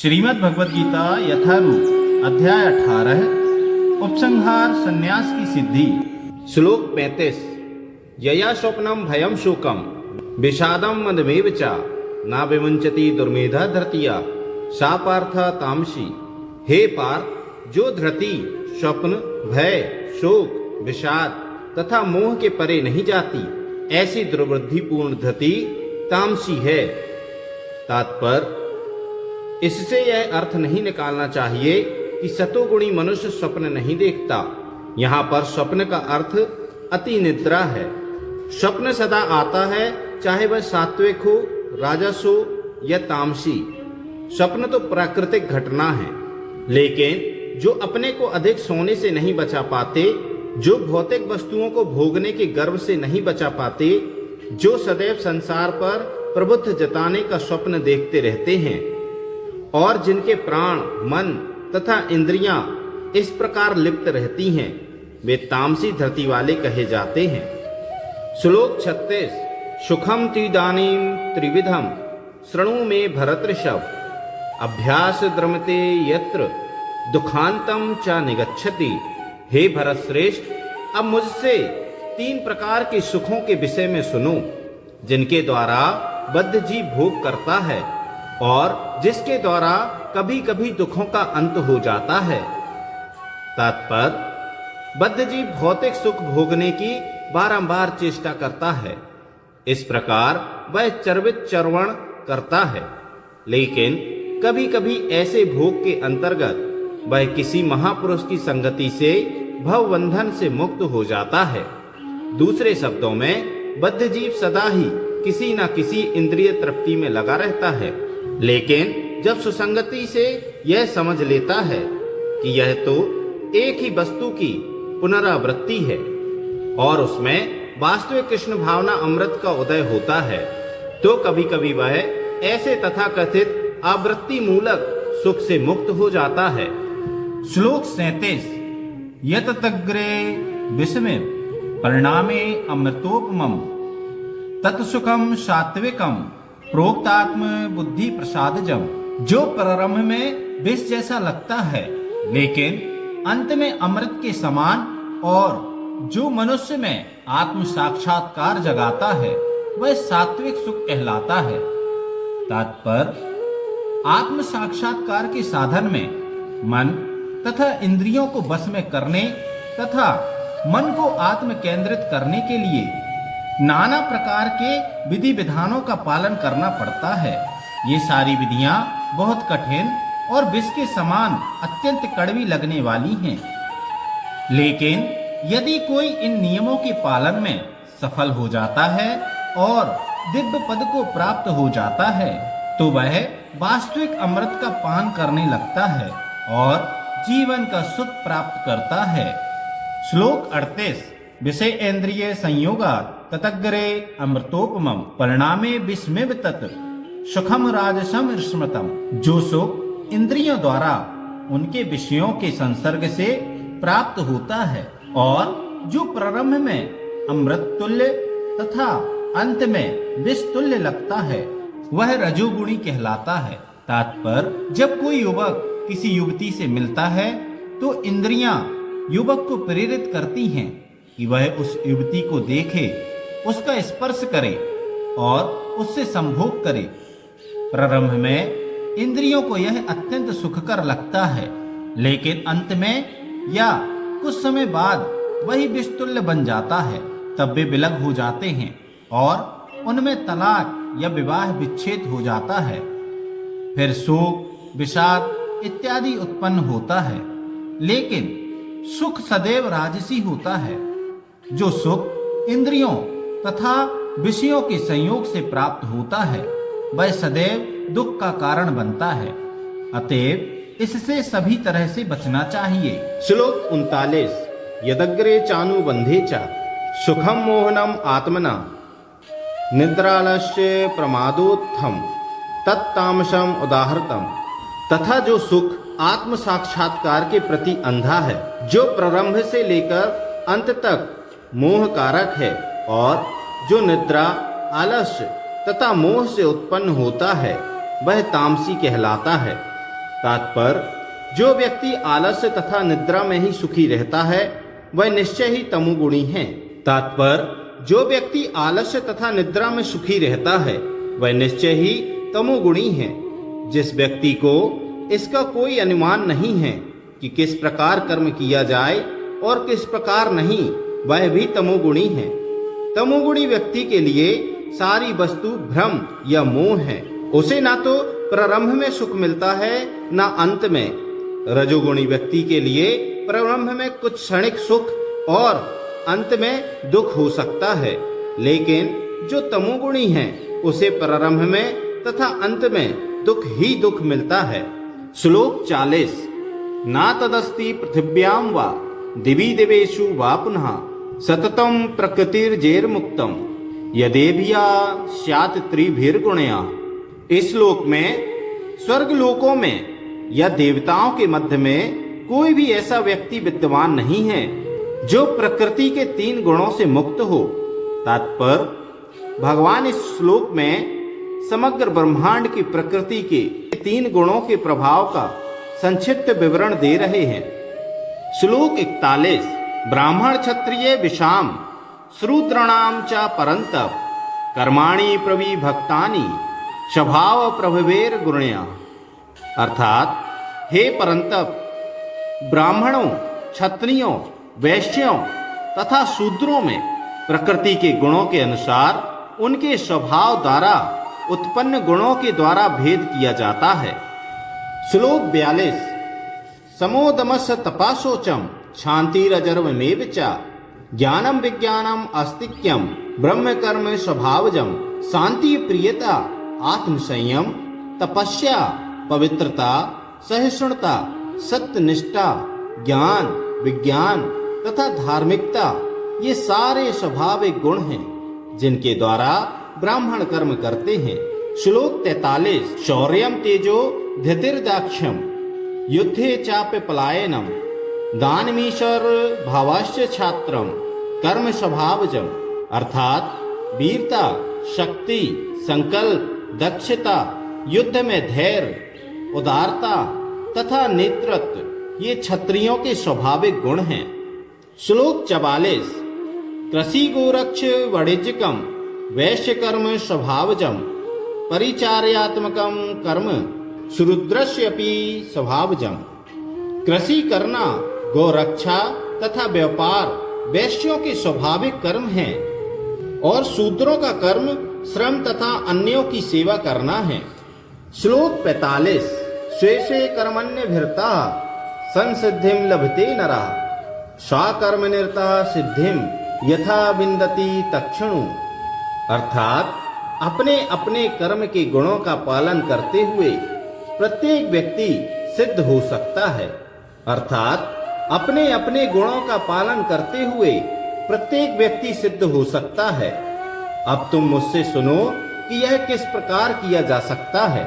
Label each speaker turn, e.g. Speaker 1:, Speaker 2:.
Speaker 1: श्रीमद् भगवद गीता यथारूप अध्याय 18 उपसंहार संन्यास की सिद्धि।
Speaker 2: श्लोक 35। यया स्वप्नम भयम शोकम विषादम मदमेव च ना विमुंचति दुर्मेधा धृतिया सा पार्थ तामसी। हे पार्थ, जो धृति स्वप्न भय शोक विषाद तथा मोह के परे नहीं जाती, ऐसी दुर्बुद्धिपूर्ण धृति तामसी है। तात्पर्य, इससे यह अर्थ नहीं निकालना चाहिए कि सतोगुणी मनुष्य स्वप्न नहीं देखता। यहाँ पर स्वप्न का अर्थ अति निद्रा है। स्वप्न सदा आता है, चाहे वह सात्विक हो, राजस हो या तामसी। स्वप्न तो प्राकृतिक घटना है, लेकिन जो अपने को अधिक सोने से नहीं बचा पाते, जो भौतिक वस्तुओं को भोगने के गर्व से नहीं बचा पाते, जो सदैव संसार पर प्रभुत्व जताने का स्वप्न देखते रहते हैं और जिनके प्राण मन तथा इंद्रियां इस प्रकार लिप्त रहती हैं, वे तामसी धृति वाले कहे जाते हैं। श्लोक 36। सुखम त्रिदानीम त्रिविधम शृणु में भरतऋषभ अभ्यास द्रमते यत्र दुखांतम च निगच्छति। हे भरत श्रेष्ठ, अब मुझसे 3 प्रकार के सुखों के विषय में सुनो, जिनके द्वारा बद्ध जीव भोग करता है और जिसके द्वारा कभी कभी दुखों का अंत हो जाता है। तात्पर्य, बद्ध जीव भौतिक सुख भोगने की बारंबार चेष्टा करता है। इस प्रकार वह चर्वित चर्वण करता है, लेकिन कभी कभी ऐसे भोग के अंतर्गत वह किसी महापुरुष की संगति से भवबंधन से मुक्त हो जाता है। दूसरे शब्दों में, बद्ध जीव सदा ही किसी न किसी इंद्रिय तृप्ति में लगा रहता है, लेकिन जब सुसंगति से यह समझ लेता है कि यह तो एक ही वस्तु की पुनरावृत्ति है और उसमें वास्तविक कृष्ण भावना अमृत का उदय होता है, तो कभी कभी वह ऐसे तथाकथित आवृत्ति मूलक सुख से मुक्त हो जाता है।
Speaker 1: श्लोक 37। यततग्रे विस्मे परिणामे अमृतोपमम तत्सुखम सात्विकम प्रोक्तात्म बुद्धि प्रसादजम। जो प्रारंभ में विष जैसा लगता है, लेकिन अंत में अमृत के समान, और जो मनुष्य में आत्म साक्षात्कार जगाता है, वह सात्विक सुख कहलाता है। तात्पर्य, आत्म साक्षात्कार के साधन में मन तथा इंद्रियों को बस में करने तथा मन को आत्म केंद्रित करने के लिए नाना प्रकार के विधि विधानों का पालन करना पड़ता है। ये सारी विधियां बहुत कठिन और विष के समान अत्यंत कड़वी लगने वाली हैं, लेकिन यदि कोई इन नियमों के पालन में सफल हो जाता है और दिव्य पद को प्राप्त हो जाता है, तो वह वास्तविक अमृत का पान करने लगता है और जीवन का सुख प्राप्त करता है। श्लोक 38। विषय इंद्रिय संयोगात् ततग्रे अमृतोपमम परिणामे विस्मिव तत् सुखम राजसम स्मृतम। जो सुख इंद्रियों द्वारा उनके विषयों के संसर्ग से प्राप्त होता है और जो प्रारंभ में अमृत तुल्य तथा अंत में विष तुल्य लगता है, वह रजोगुणी कहलाता है। तात्पर्य, जब कोई युवक किसी युवती से मिलता है, तो इंद्रियां युवक को प्रेरित करती हैं कि वह उस युवती को देखे, उसका स्पर्श करे और उससे संभोग करे। प्रारंभ में इंद्रियों को यह अत्यंत सुखकर लगता है, लेकिन अंत में या कुछ समय बाद वही विषतुल्य बन जाता है। तब वे विलग हो जाते हैं और उनमें तलाक या विवाह विच्छेद हो जाता है। फिर शोक विषाद इत्यादि उत्पन्न होता है, लेकिन सुख सदैव राजसी होता है। जो सुख इंद्रियों तथा विषयों के संयोग से प्राप्त होता है, वह सदैव दुख का कारण बनता है। अतएव इससे सभी तरह से बचना चाहिए।
Speaker 2: श्लोक 39। यदग्रे चानुबंधे च सुखम मोहनम आत्मना निद्रालस्य प्रमादोत्थम तत्तामसम उदाहृतम। तथा जो सुख आत्म साक्षात्कार के प्रति अंधा है, जो प्रारंभ से लेकर अंत तक मोह कारक है और जो निद्रा आलस्य तथा मोह से उत्पन्न होता है, वह तामसी कहलाता है। तात्पर्य जो व्यक्ति आलस्य तथा निद्रा में ही सुखी रहता है वह निश्चय ही तमोगुणी है। तात्पर्य जो व्यक्ति आलस्य तथा निद्रा में सुखी रहता है वह निश्चय ही तमोगुणी है। जिस व्यक्ति को इसका कोई अनुमान नहीं है कि किस प्रकार कर्म किया जाए और किस प्रकार नहीं, वह भी तमोगुणी है। तमोगुणी व्यक्ति के लिए सारी वस्तु भ्रम या मोह है। उसे ना तो प्रारंभ में सुख मिलता है ना अंत में। रजोगुणी व्यक्ति के लिए प्रारंभ में कुछ क्षणिक सुख और अंत में दुख हो सकता है, लेकिन जो तमोगुणी है उसे प्रारंभ में तथा अंत में दुख ही दुख मिलता है। श्लोक 40। ना तदस्ति पृथिव्यां वा दिवि देवेषु वा पुनः सततं प्रकृतिर्जैर्मुक्तम् यदेभिया स्यात् त्रिभिर्गुणया। इस श्लोक में स्वर्ग लोकों में या देवताओं के मध्य में कोई भी ऐसा व्यक्ति विद्यमान नहीं है जो प्रकृति के 3 गुणों से मुक्त हो। तात्पर्य भगवान इस श्लोक में समग्र ब्रह्मांड की प्रकृति के 3 गुणों के प्रभाव का संक्षिप्त विवरण दे रहे हैं। श्लोक 41। ब्राह्मण क्षत्रिय विषाम शूद्राणाम च परंतप कर्माणि प्रविभक्तानि स्वभाव प्रभवेर गुणया। अर्थात हे परंतप, ब्राह्मणों, क्षत्रियों, वैश्यों तथा शूद्रों में प्रकृति के गुणों के अनुसार उनके स्वभाव द्वारा उत्पन्न गुणों के द्वारा भेद किया जाता है। श्लोक 42। समोदमस तपाशोचम शांतिरजर्वमेव च ज्ञानम विज्ञानम अस्तिक्यम ब्रह्म कर्म स्वभावजम। शांति प्रियता, आत्मसंयम, तपस्या, पवित्रता, सहिष्णुता, सत्यनिष्ठा, ज्ञान, विज्ञान तथा धार्मिकता ये सारे स्वाभाविक गुण हैं जिनके द्वारा ब्राह्मण कर्म करते हैं। श्लोक 43। शौर्यम तेजो धृतिर्दाक्ष्यम युद्धे चाप्य पलायनम दानमीश्वर भावाश्च छात्रम कर्म स्वभावजम। अर्थात वीरता, शक्ति, संकल्प, दक्षता, युद्ध में धैर्य, उदारता तथा नेतृत्व ये क्षत्रियों के स्वाभाविक गुण हैं। श्लोक 44। कृषि गोरक्ष वाणिज्यकम वैश्य कर्म स्वभावजम परिचार्यात्मकम कर्म शूद्रस्यपि स्वभावजम। कृषि करना, गौरक्षा तथा व्यापार वैश्यों के स्वाभाविक कर्म हैं और शूद्रों का कर्म श्रम तथा अन्यों की सेवा करना है। श्लोक 45। स्वे स्वे कर्मण्यभिरता संसिद्धिम लभते नरः स्वकर्मनिरता सिद्धिम यथा विन्दति तक्षणु। अर्थात अपने अपने कर्म के गुणों का पालन करते हुए प्रत्येक व्यक्ति सिद्ध हो सकता है। अर्थात अपने अपने गुणों का पालन करते हुए प्रत्येक व्यक्ति सिद्ध हो सकता है। अब तुम मुझसे सुनो कि यह किस प्रकार किया जा सकता है।